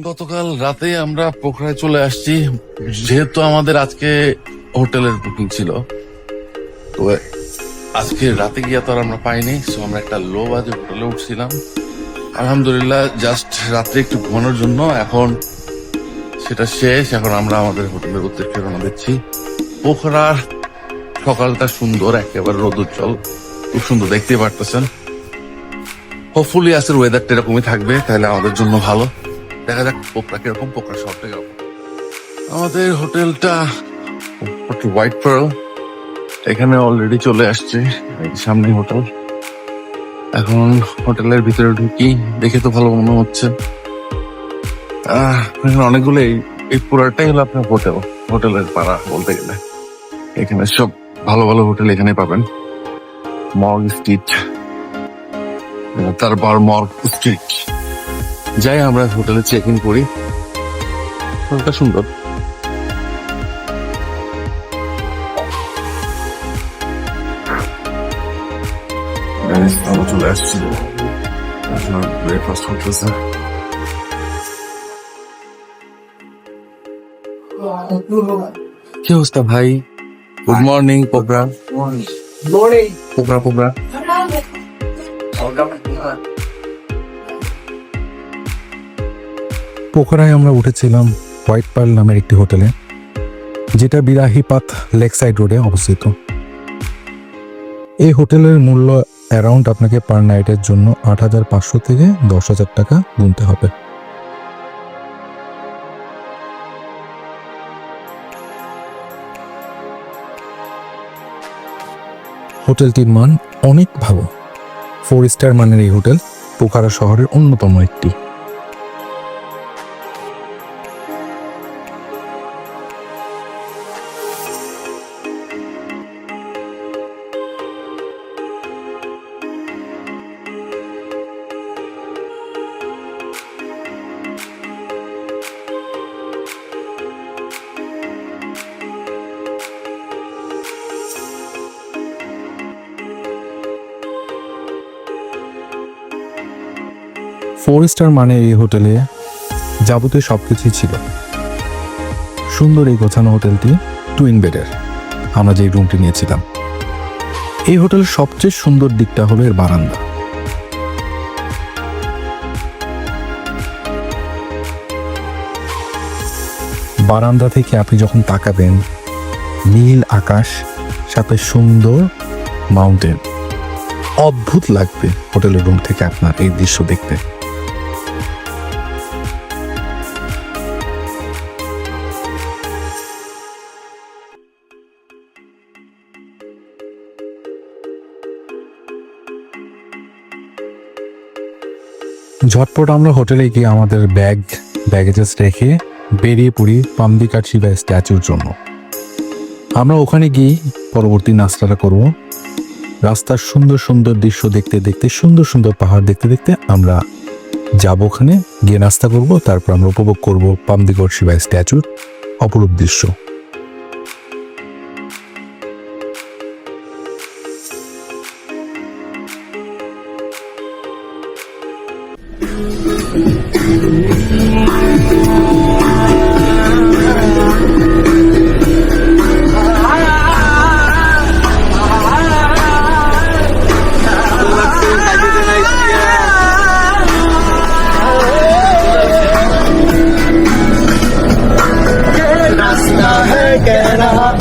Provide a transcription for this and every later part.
গতকাল রাতে আমরা পোখরায় চলে আসছি, যেহেতু আমাদের আজকে হোটেলের বুকিং ছিল। তো আজকে রাতে গিয়ে তো আর আমরা পাইনি, সো আমরা একটা লো বাজে হোটেলে উঠছিলাম। আলহামদুলিল্লাহ জাস্ট রাত্রে একটু ঘুমানোর জন্য এখন সেটা শেষ। এখন আমরা আমাদের হোটেলের উদ্দেশ্যে রওনা দিচ্ছি। পোখরার সকালটা সুন্দর, একেবারে রোদুজ্জ্বল, খুব সুন্দর, দেখতেই পারতেছেন। হোপফুলি আজকের ওয়েদারটা এরকমই থাকবে, তাহলে আমাদের জন্য ভালো। দেখা যাক পোখরা কিরকম, পোখরা শহরটা কিরকম। আমাদের হোটেলটা হোয়াইট পার্ল, এখানে অলরেডি চলে আসছে, সামনে হোটেল। এখন হোটেলের ভিতরে ঢুকি, দেখে তো ভালো মনে হচ্ছে। এখানে অনেকগুলো, এই পুরাটাই হলো আপনার হোটেলের পাড়া বলতে গেলে। এখানে সব ভালো ভালো হোটেল এখানে পাবেন। মর্গ স্ট্রিট, তারপর মর্গ স্ট্রিট যাই আমরা হোটেলে চেক ইন করি। হোটেলটা সুন্দর। চলে আসছি, ব্রেকফাস্ট করতেছে। কি অবস্থা ভাই? Good morning Pokhara. পোখরা পোখরা পোখরায় আমরা উঠেছিলাম হোয়াইট পার্ল নামের একটি হোটেলে, যেটা বিরাহিপাত লেক সাইড রোডে অবস্থিত। এই হোটেলের মূল্য অ্যারাউন্ড আপনাকে পার নাইটের জন্য ৮৫০০ থেকে ১০,০০০ টাকা গুনতে হবে। হোটেলটির মান অনেক ভালো, 4 স্টার মানের এই হোটেল পোখরা শহরের অন্যতম একটি। ফোর স্টার মানে এই হোটেলে যাবতীয় সবকিছুই ছিল। সুন্দর এই গোছানো হোটেলটি টুইন বেডের, আমরা যে রুমটি নিয়েছিলাম। এই হোটেলের সবচেয়ে সুন্দর দিকটা হলো এর বারান্দা। বারান্দা থেকে আপনি যখন তাকাবেন, নীল আকাশ সাথে সুন্দর মাউন্টেন, অদ্ভুত লাগবে হোটেলের রুম থেকে আপনার এই দৃশ্য দেখতে। ঝটপট আমরা হোটেলে গিয়ে আমাদের ব্যাগেজেস রেখে বেরিয়ে পড়ি পামদিকাট শিবা স্ট্যাচুর জন্য। আমরা ওখানে গিয়ে পরবর্তী নাস্তাটা করব। রাস্তার সুন্দর সুন্দর দৃশ্য দেখতে দেখতে, সুন্দর সুন্দর পাহাড় দেখতে দেখতে আমরা যাবো ওখানে, গিয়ে নাস্তা করব, তারপর আমরা উপভোগ করব পামদিগড় শিবাই স্ট্যাচুর অপরূপ দৃশ্য।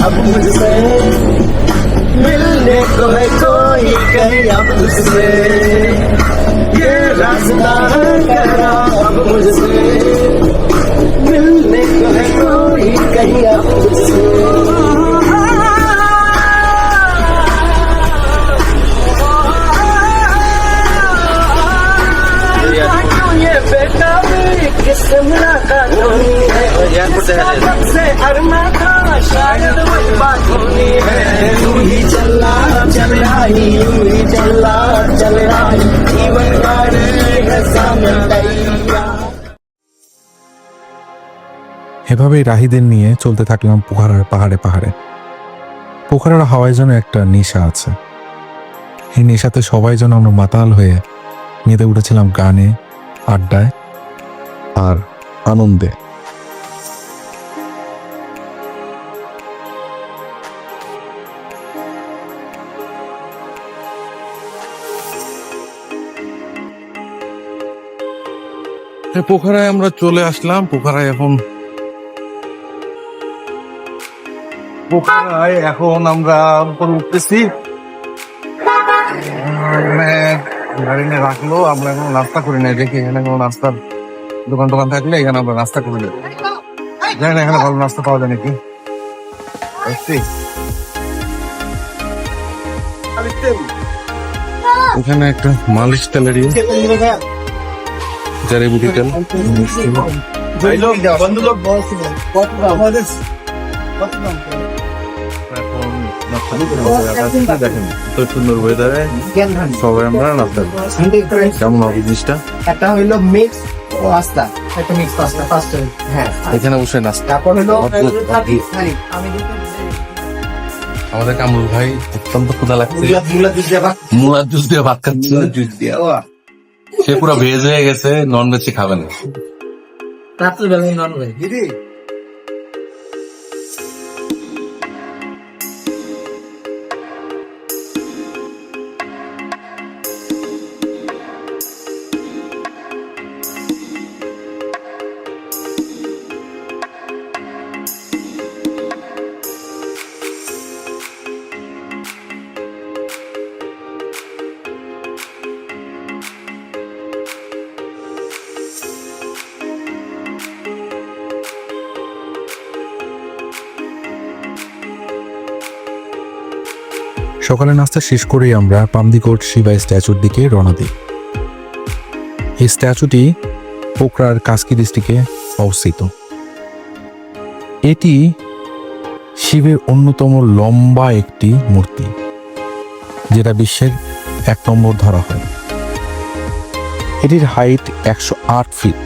अब मुझसे मिलने को है कोई कहीं अब मुझसे ये रास्ता है कहना अब मुझसे मिलने को है कोई कहीं अब मुझसे ये बेटा भी किस्मत का धोनी है सबसे अरमा था शायद वही बात होनी है तू ही चला चल रही तू ही चला चल रही जीवन है सामने এভাবেই রাহিদের নিয়ে চলতে থাকলাম পোখারার পাহাড়ে পাহাড়ে। পোখারার হাওয়ায় যেন একটা নেশা আছে, এই নেশাতে সবাই যেন আমরা মাতাল হয়ে মেতে উঠেছিলাম গানে, আড্ডায় আর আনন্দে। পোখারায় আমরা চলে আসলাম। পোখারায় আমরা উপরে উঠতেছি। গাড়ি নিয়ে রাখলো, আমরা এখন নাস্তা করি নাই, দেখি এখানে কোনো নাস্তার দোকান থাকলে এখানে আমরা নাস্তা করে নেব। জানি না এখানে ভালো নাস্তা পাওয়া যায় নাকি। এখানে একটা মালিশ তেলের জারিবুটি তেল। দেখেন তো সুন্দর ওয়েদারে সবাই আমরা নাস্তা কেমন হবে জিনিসটা। একটা হইলো মিক্স পাস্তা, একটা মিক্স পাস্তা ফার্স্ট। হ্যাঁ, এখানে বসে নাস্তা। তারপর হলো আমাদের কামরুল ভাই অত্যন্ত ক্ষুধা লাগছে, মুলার জুস দিয়ে ভাত খাচ্ছে। সে পুরো ভেজ হয়ে গেছে, নন ভেজ খাবে না। রাত্রিবেলায় নন ভেজ দিদি। সকালে নাস্তা শেষ করেই আমরা পামদিগড় শিবাই স্ট্যাচুর দিকে রওনা দিই। এই স্ট্যাচুটি পোখরার কাস্কি ডিস্ট্রিক্টে অবস্থিত। এটি শিবের অন্যতম লম্বা একটি মূর্তি, যেটা বিশ্বের 1 নম্বর ধরা হয়। এটির হাইট 108 ফিট।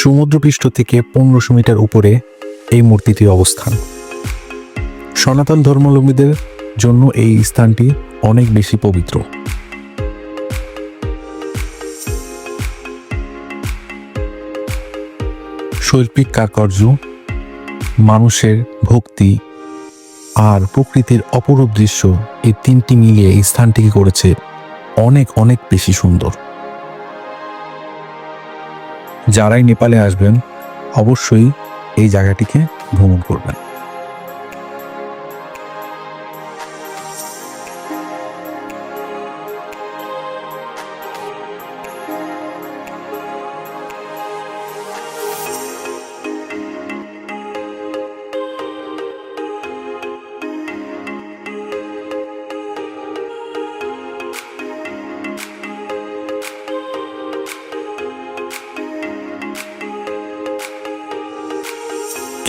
সমুদ্রপৃষ্ঠ থেকে 1500 মিটার উপরে এই মূর্তিটির অবস্থান। সনাতন ধর্মাবলম্বীদের জন্য এই স্থানটি অনেক বেশি পবিত্র। শৈল্পিক কারুকার্য, মানুষের ভক্তি আর প্রকৃতির অপরূপ দৃশ্য, এই তিনটি মিলিয়ে এই স্থানটিকে করেছে অনেক অনেক বেশি সুন্দর। যারাই নেপালে আসবেন অবশ্যই এই জায়গাটিকে ভ্রমণ করবেন।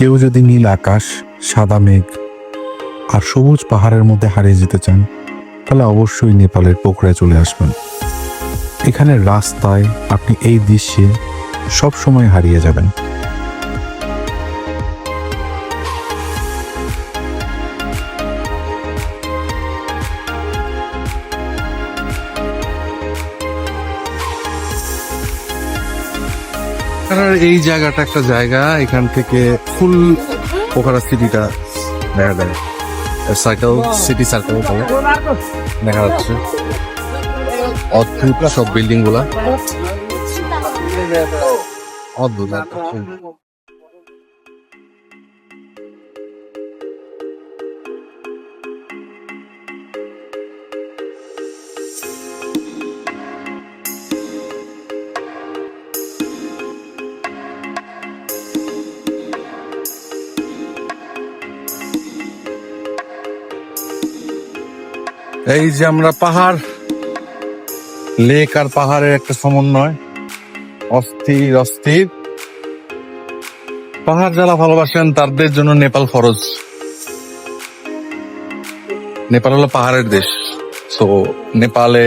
কেউ যদি নীল আকাশ, সাদা মেঘ আর সবুজ পাহাড়ের মধ্যে হারিয়ে যেতে চান তাহলে অবশ্যই নেপালের পোখরায় চলে আসবেন। এখানে রাস্তায় আপনি এই দৃশ্যে সব সময় হারিয়ে যাবেন। এই জায়গাটা একটা জায়গা, এখান থেকে ফুল পোখরা সিটিটা দেখা যায়। সার্কেল, সিটি সার্কেল দেখা যাচ্ছে। অদ্ভুত সব বিল্ডিং গুলা, অদ্ভুত। এই যে আমরা পাহাড়, লেক আর পাহাড়ের একটা সমন্বয়, অস্থির অস্থির। পাহাড় যারা ভালোবাসেন তাদের জন্য নেপাল ফরজ। নেপাল হলো পাহাড়ের দেশ, তো নেপালে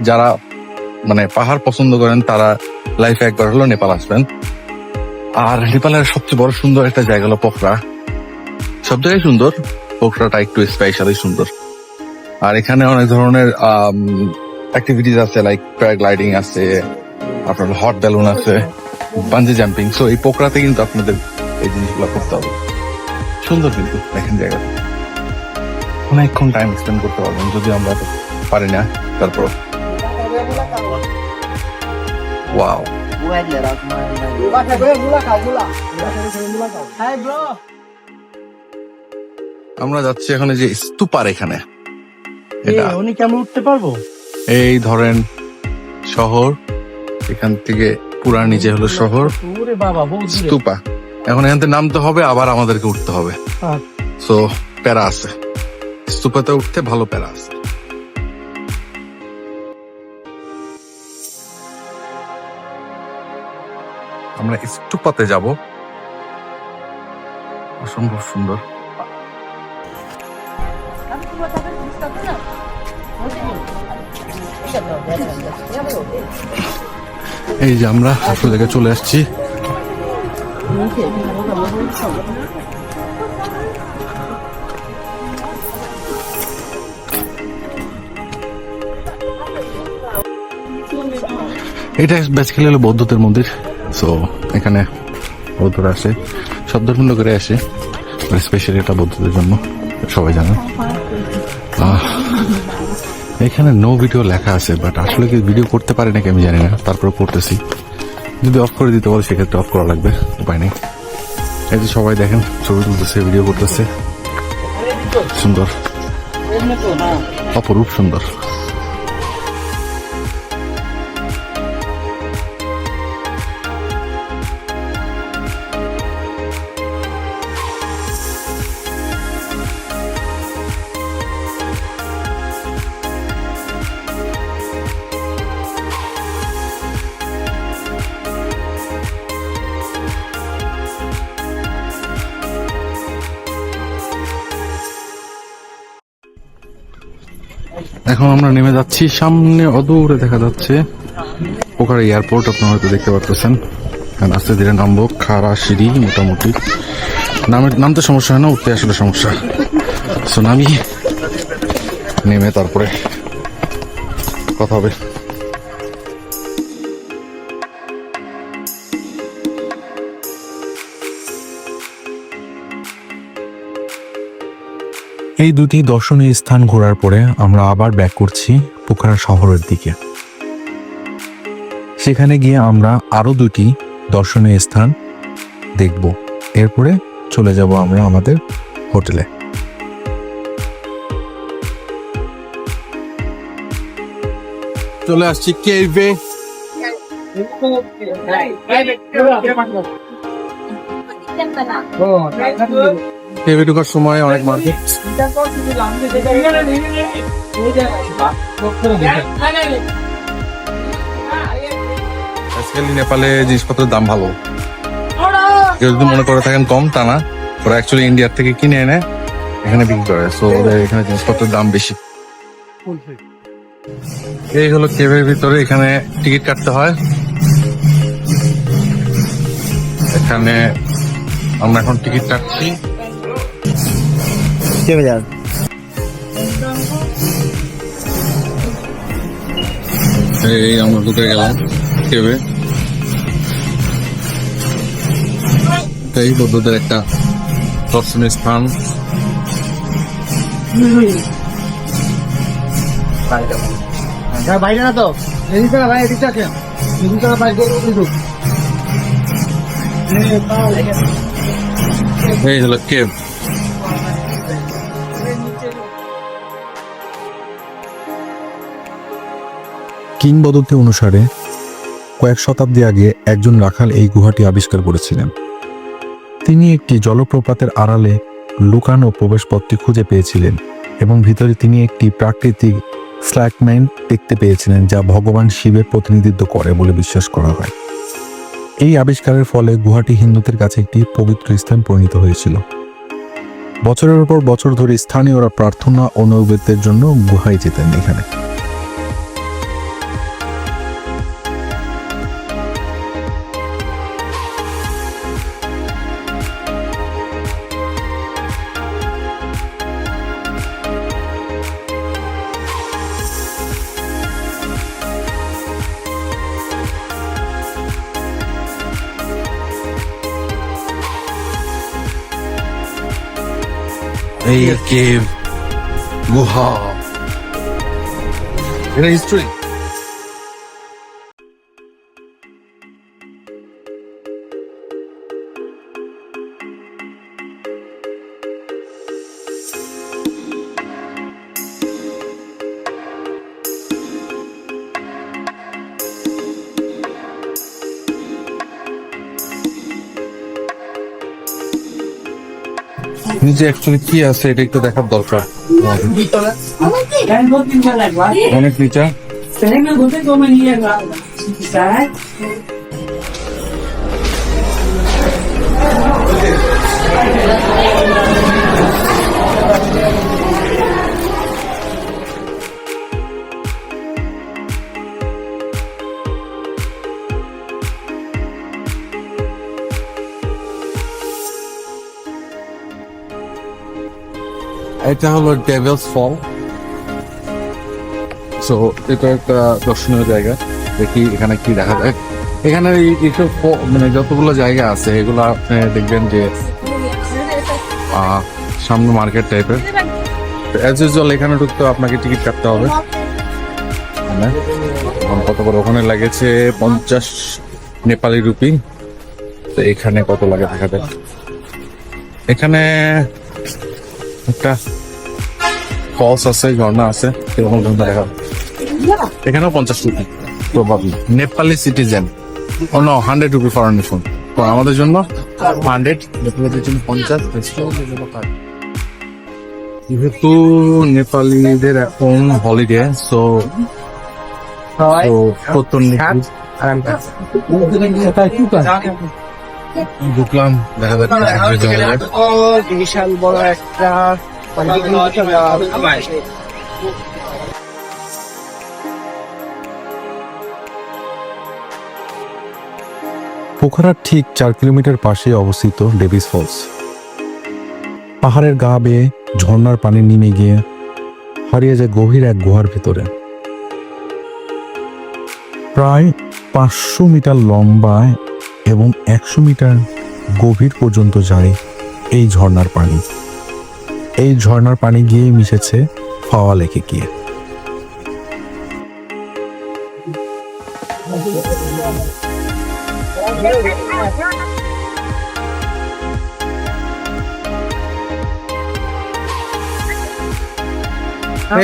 যারা মানে পাহাড় পছন্দ করেন তারা লাইফে একবার হলো নেপাল আসবেন। আর নেপালের সবচেয়ে বড় সুন্দর একটা জায়গা হলো পোখরা। সব জায়গায় সুন্দর, পোখরাটা একটু স্পেশালি সুন্দর। আর এখানে অনেক ধরনের অ্যাক্টিভিটিস আছে, লাইক প্যারাগ্লাইডিং আছে, আপনার হট ব্যালুন আছে, বাঞ্জি জাম্পিং। সো এই পোখরাতে কিন্তু আপনাদের এই জিনিসগুলো করতে হবে। সুন্দর কিন্তু দেখেন জায়গাটা, অনেকক্ষণ টাইম স্পেন্ড করতে পারবেন, যদি আমরা পারি না তারপর। ওয়াও, আমরা যাচ্ছি এখন এই যে স্তূপার এখানে। এটা উনি কেমন উঠতে পারবো? এই ধরেন শহর, এখান থেকে পুরা নিচে হলো শহর, ওরে বাবা, বহুত দূরে। স্তূপা। এখন এখান থেকে নামতে হবে, আবার আমাদেরকে উঠতে হবে। সো প্যারা আছে, স্তূপাতে উঠতে ভালো প্যারা আছে। আমরা স্তূপাতে যাব, অসম্ভব সুন্দর। এই যে আমরা আসল জায়গায় চলে আসছি। এটা বেসিক্যালি হলো বৌদ্ধদের মন্দির। সো এখানে বৌদ্ধরা আসে, সব ধর্মের লোকেরা আসে, স্পেশালি এটা বৌদ্ধদের জন্য, সবাই জানে। এখানে নো ভিডিও লেখা আছে, বাট আসলে কি ভিডিও করতে পারে নাকি আমি জানি না, তারপরে করতেছি। যদি অফ করে দিতে বলে সেক্ষেত্রে অফ করা লাগবে, উপায় নেই। এই যে সবাই দেখেন ছবি তুলতেছে, ভিডিও করতেছে, সুন্দর, অপরূপ সুন্দর। এখন আমরা নেমে যাচ্ছি, সামনে অদূরে দেখা যাচ্ছে পোখরা এয়ারপোর্ট, আপনারা হয়তো দেখতে পাচ্ছেন। আস্তে ধীরে নামবো, খাড়া সিঁড়ি মোটামুটি, নামতে সমস্যা হয় না, উঠতে আসলে সমস্যা। সো নামি, নেমে তারপরে কথা হবে। এই দুটি দর্শনীয় স্থান ঘোরার পরে আমরা আবার ব্যাক করছি পোখরা শহরের দিকে। সেখানে গিয়ে আমরা আরো দুটি দর্শনীয় স্থান দেখব, এরপরে চলে যাব আমরা আমাদের হোটেলে। চলে আসছি কেভে। কেভে ঢোকার সময় অনেক মার্কেট। আজকাল নেপালে জিনিসপত্রের দাম ভালো, কেউ যদি মনে করে থাকেন কম, তা না। ওরা অ্যাকচুয়ালি ইন্ডিয়ার থেকে কিনে এনে এখানে বিক্রি করে, সো ওদের এখানে জিনিসপত্রের দাম বেশি। এই হলো কেভের ভিতরে, এখানে টিকিট কাটতে হয়। এখানে আমরা এখন টিকিট কাটছি। এই আমরা ঢুকে গেলাম কেভে। এই বৌদ্ধদের একটা দর্শনীয় স্থান। বাইরে না তো এদিকে না ভাই, এদিকে আছে এদিকে না বাইরে এই হলো কেভ। কিংবদন্তি অনুসারে কয়েক শতাব্দী আগে একজন রাখাল এই গুহাটি আবিষ্কার করেছিলেন। তিনি একটি জলপ্রপাতের আড়ালে লুকানো প্রবেশপথটি খুঁজে পেয়েছিলেন এবং ভিতরে তিনি একটি প্রাকৃতিক স্ল্যাকমেন্ট দেখতে পেয়েছিলেন যা ভগবান শিবের প্রতিনিধিত্ব করে বলে বিশ্বাস করা হয়। এই আবিষ্কারের ফলে গুহাটি হিন্দুদের কাছে একটি পবিত্র স্থান পরিণত হয়েছিল। বছরের পর বছর ধরে স্থানীয়রা প্রার্থনা ও নৈবেদ্যের জন্য গুহায় যেতেন এখানে। এই কেভ গুহা, এটা হিস্ট্রি। নিচে অ্যাকচুয়ালি কি আছে এটা একটু দেখার দরকার। অনেক নিচে। এটা হলো ডেভিলস ফল। সো এটা একটা দর্শনীয় জায়গা, দেখি এখানে কি দেখা যায়। এখানে এইসব মানে যতগুলো জায়গা আছে এগুলো আপনি দেখবেন যে সামনে মার্কেট টাইপের। অ্যাজ ইউজুয়াল এখানে ঢুকতে আপনাকে টিকিট কাটতে হবে। কত করে ওখানে লাগেছে 50 নেপালি রুপি। তো এখানে কত লাগে দেখা যায়। এখানে একটা ফলস আছে, ঝর্ণা আছে, এরকম দেখা। এখানেও 50 rupee probably. Nepali citizen 100 rupee foreign phone. আমাদের জন্য 100, নেপালিদের জন্য 50। যেহেতু নেপালিদের এখন হলিডে, সো ঢুকলাম, দেখা যাচ্ছে বিশাল বড় একটা পোখরার ঠিক 4 কিলোমিটার পাশে অবস্থিত ডেভিস ফলস। পাহাড়ের গা বেয়ে ঝর্ণার পানি নেমে গিয়ে হারিয়ে যায় গভীর এক গুহার ভিতরে। প্রায় 500 মিটার লম্বায় এবং 100 মিটার গভীর পর্যন্ত যায় এই ঝর্ণার পানি। এই ঝর্ণার পানি গিয়ে মিশেছে ফাওয়া লেকে গিয়ে।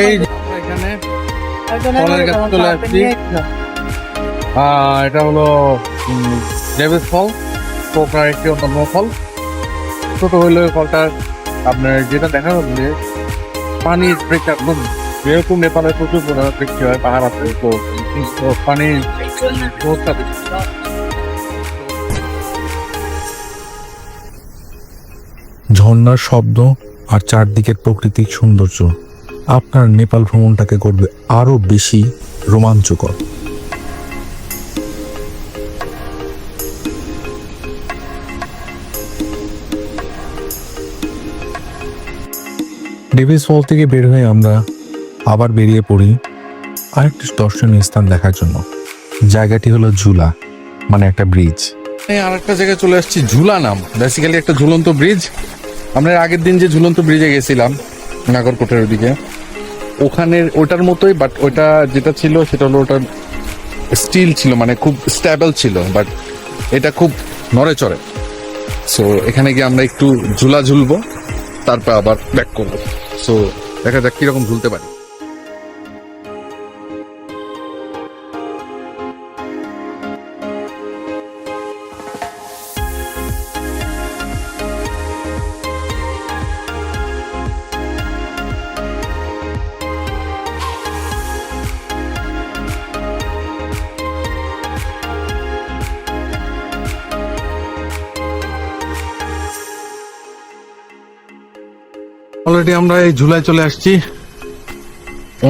এই এখানে ফলের গাছ চলে আসছি। এটা হলো ডেভিস ফল, পোকরার একটি অন্যতম ফল। ছোট হইলেও ফলটা আপনার যেটা দেখা যাচ্ছে পানির ব্রেকটা যেরকম নেপালে প্রচুর পরিমাণে বৃষ্টি হয়, পাহাড় আছে, তো পানির ব্যবস্থা বেশি। ঝর্ণার শব্দ আর চারদিকের প্রাকৃতিক সৌন্দর্য আপনার নেপাল ভ্রমণটাকে করবে আরো বেশি রোমাঞ্চকর। ডেভিস ফল থেকে বের হয়ে আমরা আবার বেরিয়ে পড়ি আরেকটি দর্শনীয় স্থান দেখার জন্য। জায়গাটি হলো ঝুলা, মানে একটা ব্রিজ। আর একটা জায়গায় চলে আসছি, ঝুলা নাম, বেসিক্যালি একটা ঝুলন্ত ব্রিজ। আমরা এর আগের দিন যে ঝুলন্ত ব্রিজে গেছিলাম নাগরকোটের ওদিকে, ওখানের ওটার মতোই, বাট ওটা যেটা ছিল সেটা হলো ওটা স্টিল ছিল, মানে খুব স্টেবল ছিল, বাট এটা খুব নড়ে চড়ে। সো এখানে গিয়ে আমরা একটু ঝুলা ঝুলবো, তারপর আবার ব্যাক করবো। সো দেখা যাক কিরকম ঝুলতে পারি। অলরেডি আমরা এই ঝুলায় চলে আসছি।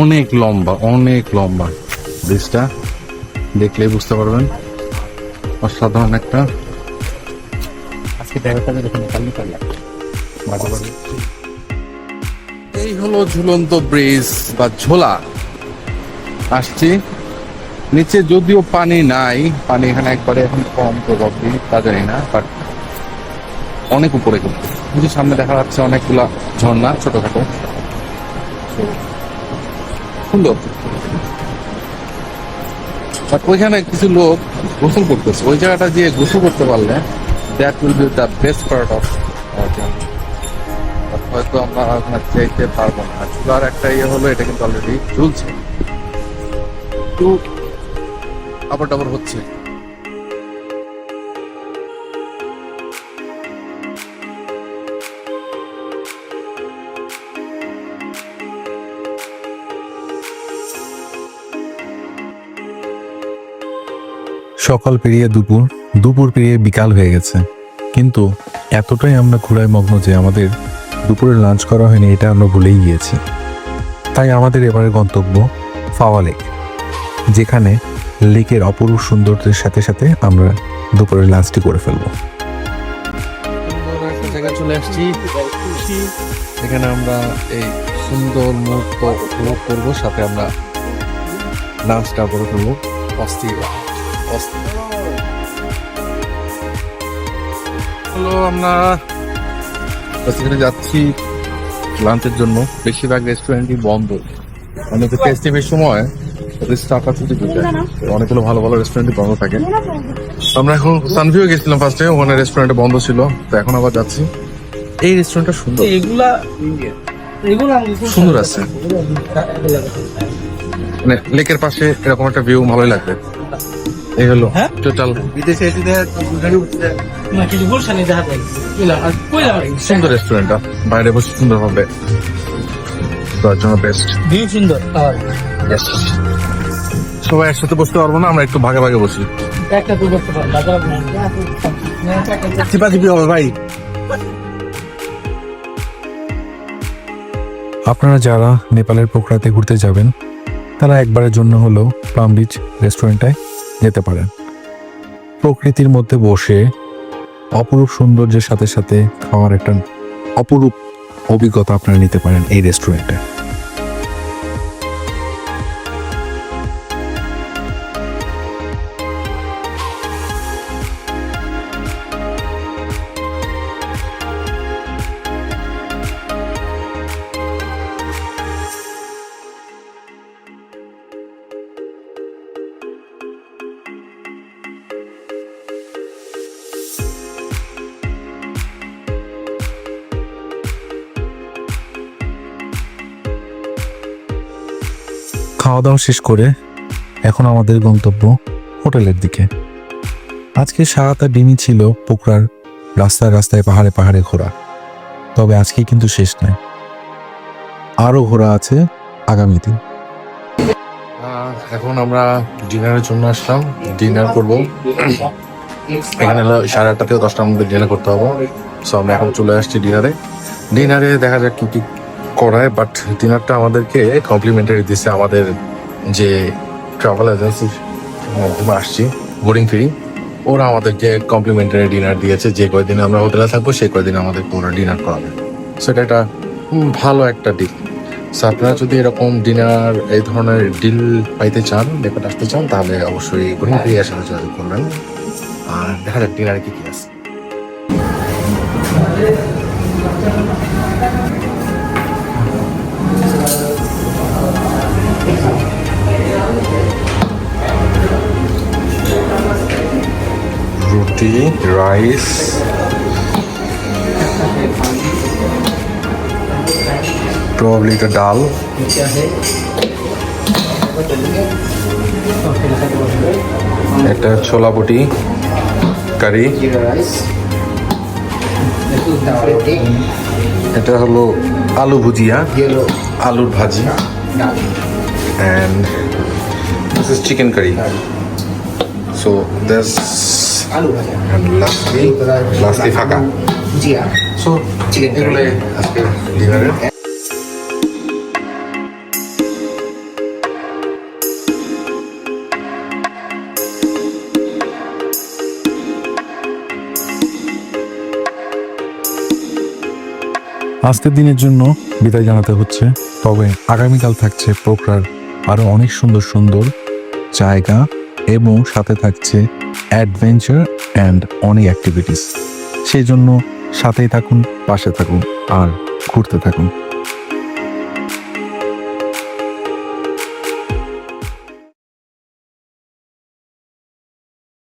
অনেক লম্বা, অনেক লম্বা ব্রিজটা, দেখলেই বুঝতে পারবেন অসাধারণ একটা। এই হলো ঝুলন্ত ব্রিজ বা ঝোলা। আসছি নিচে, যদিও পানি নাই, পানি এখানে একবারে এখন কম, প্রভাবলি তা জানি না, বাট অনেক উপরে কিন্তু কিছু সামনে দেখা যাচ্ছে অনেকগুলা ঝর্ণা ছোটখাটো, সুন্দর। বাট ওইখানে কিছু লোক গোসল করতেছে, ওই জায়গাটা দিয়ে গোসল করতে পারলে that will be the best part of হয়তো আমরা ওখানে যেতে পারবো না। চুলার একটা ইয়ে হলো, এটা কিন্তু অলরেডি চলছে, একটু আবার টাবার হচ্ছে। সকাল পেরিয়ে দুপুর, দুপুর পেরিয়ে বিকাল হয়ে গেছে, কিন্তু এতটাই আমরা ঘোরায় মগ্ন যে আমাদের দুপুরে লাঞ্চ করা হয়নি, এটা আমরা ভুলেই গিয়েছি। তাই আমাদের এবারের গন্তব্য ফাওয়া লেক, যেখানে লেকের অপরূপ সৌন্দর্যের সাথে সাথে আমরা দুপুরের লাঞ্চটি করে ফেলবো। একটা জায়গায় চলে আসছি, এখানে আমরা এই সুন্দর মুহূর্ত উপভোগ করবো, সাথে আমরা লাঞ্চটা করে ফেলবো। হলো আমরা সেখানে যাচ্ছি লাঞ্চের জন্য। বেশিরভাগ রেস্টুরেন্টই বন্ধ, মানে ফেস্টিভের সময় স্টাফরা ছুটি দিতে, অনেকগুলো ভালো ভালো রেস্টুরেন্টই বন্ধ থাকে। আমরা এখন সানভিউ গেছিলাম ফার্স্টে, ওখানে রেস্টুরেন্টে বন্ধ ছিল, তো এখন আবার যাচ্ছি। এই রেস্টুরেন্টটা সুন্দর, সুন্দর আছে, মানে লেকের পাশে এরকম একটা ভিউ ভালোই লাগবে। এই হলো টোটাল সুন্দর রেস্টুরেন্টটা, বাইরে বসে সুন্দর হবে, তার জন্য বেস্ট। সবাই একসাথে বসতে পারবো না, আমরা একটু ভাগে ভাগে বসি। চিপাচিপি হবে ভাই। আপনারা যারা নেপালের পোখরাতে ঘুরতে যাবেন, তারা একবারের জন্য হলেও প্লাম বিচ রেস্টুরেন্টে যেতে পারেন। প্রকৃতির মধ্যে বসে অপরূপ সৌন্দর্যের সাথে সাথে খাওয়ার একটা অপরূপ অভিজ্ঞতা আপনারা নিতে পারেন এই রেস্টুরেন্টে। খাওয়া দাওয়া শেষ করে এখন আমাদের গন্তব্য হোটেলের দিকে। আজকে সারাটা দিনই ছিল পোখরার রাস্তায় রাস্তায় পাহাড়ে পাহাড়ে ঘোরা, তবে আজকে কিন্তু শেষ নয়, আরো ঘোরা আছে আগামী দিন। এখন আমরা ডিনারের জন্য আসলাম, ডিনার করব। এখানে হলো 8:30 থেকে 10টার মধ্যে ডিনার করতে হবে। সো আমরা এখন চলে আসছি ডিনারে দেখা যাক কি কি করায়, বাট ডিনারটা আমাদেরকে কমপ্লিমেন্টারি দিচ্ছে আমাদের যে ট্রাভেল এজেন্সি মাধ্যমে আসছি বোর্ডিং ফ্রি, ওরা আমাদেরকে কমপ্লিমেন্টারি ডিনার দিয়েছে। যে কয়দিন আমরা হোটেলে থাকবো সেই কয়দিন আমাদেরকে ওরা ডিনার করাবে। সেটা একটা ভালো একটা ডিল। সো আপনারা যদি এরকম ডিনার এই ধরনের ডিল পাইতে চান, নিকট আসতে চান, তাহলে অবশ্যই বোর্ডিং ফ্রি এর সাথে যোগাযোগ করবেন। আর দেখা যাক ডিনারে কি কি আছে। রুটি, রাইস, প্রবাবলি এটা ডাল, এটা ছোলা বুটি কারি, এটা হলো আলু ভুজিয়া, আলুর ভাজি, and this is chicken curry. So this and lastly ফাঁকা। So এগুলো আজকে ডিনারে। আজকের দিনের জন্য বিদায় জানাতে হচ্ছে, তবে আগামীকাল থাকছে পোখরার আরো অনেক সুন্দর সুন্দর জায়গা এবং সাথে থাকছে অ্যাডভেঞ্চার অ্যান্ড অনেক অ্যাক্টিভিটিস। সেই জন্য সাথেই থাকুন, পাশে থাকুন আর ঘুরতে থাকুন।